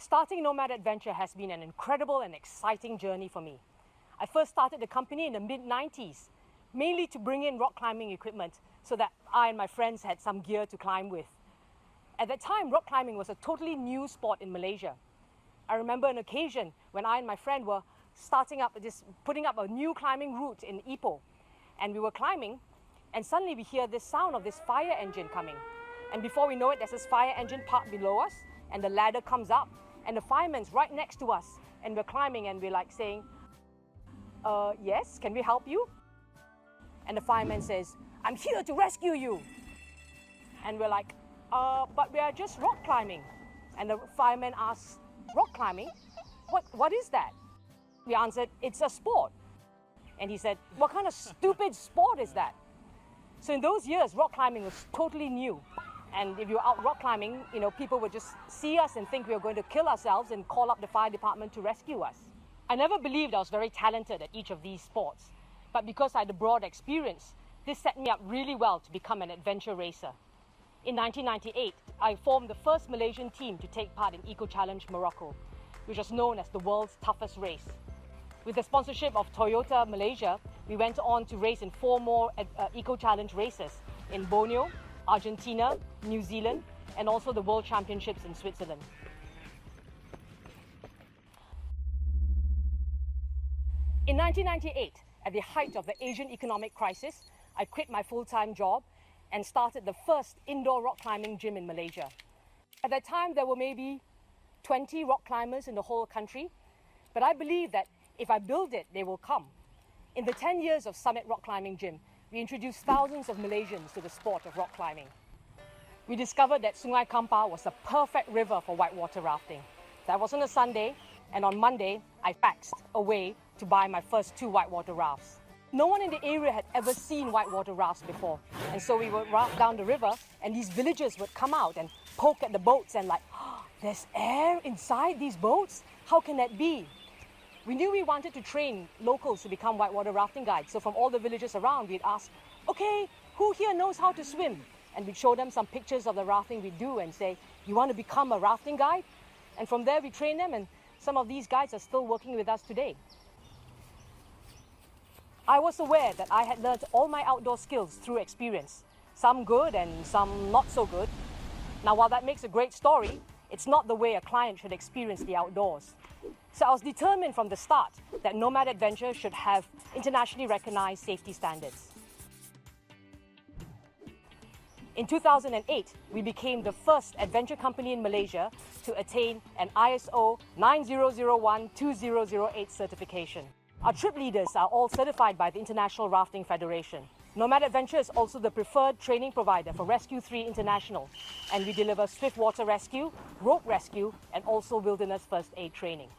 Starting Nomad Adventure has been an incredible and exciting journey for me. I first started the company in the mid-90s, mainly to bring in rock climbing equipment so that I and my friends had some gear to climb with. At that time, rock climbing was a totally new sport in Malaysia. I remember an occasion when I and my friend were putting up a new climbing route in Ipoh, and we were climbing, and suddenly we hear this sound of this fire engine coming. And before we know it, there's this fire engine parked below us, and the ladder comes up, and the fireman's right next to us, and we're climbing, and we're like saying, yes, can we help you? And the fireman says, I'm here to rescue you. And we're like, but we are just rock climbing. And the fireman asks, rock climbing? What is that? We answered, it's a sport. And he said, what kind of stupid sport is that? So in those years, rock climbing was totally new. And if you were out rock climbing, people would just see us and think we were going to kill ourselves and call up the fire department to rescue us. I never believed I was very talented at each of these sports. But because I had a broad experience, this set me up really well to become an adventure racer. In 1998, I formed the first Malaysian team to take part in Eco Challenge Morocco, which was known as the world's toughest race. With the sponsorship of Toyota Malaysia, we went on to race in 4 more Eco Challenge races in Borneo, Argentina, New Zealand, and also the World Championships in Switzerland. In 1998, at the height of the Asian economic crisis, I quit my full-time job and started the first indoor rock climbing gym in Malaysia. At that time, there were maybe 20 rock climbers in the whole country, but I believe that if I build it, they will come. In the 10 years of Summit Rock Climbing Gym, we introduced thousands of Malaysians to the sport of rock climbing. We discovered that Sungai Kampar was the perfect river for whitewater rafting. That was on a Sunday, and on Monday, I faxed away to buy my first 2 whitewater rafts. No one in the area had ever seen whitewater rafts before, and so we would raft down the river, and these villagers would come out and poke at the boats and like, oh, there's air inside these boats? How can that be? We knew we wanted to train locals to become whitewater rafting guides, so from all the villages around, we'd ask, okay, who here knows how to swim? And we'd show them some pictures of the rafting we do and say, you want to become a rafting guide? And from there, we train them, and some of these guides are still working with us today. I was aware that I had learned all my outdoor skills through experience, some good and some not so good. Now, while that makes a great story, it's not the way a client should experience the outdoors. So I was determined from the start that Nomad Adventure should have internationally recognized safety standards. In 2008, we became the first adventure company in Malaysia to attain an ISO 9001-2008 certification. Our trip leaders are all certified by the International Rafting Federation. Nomad Adventure is also the preferred training provider for Rescue 3 International, and we deliver swift water rescue, rope rescue, and also wilderness first aid training.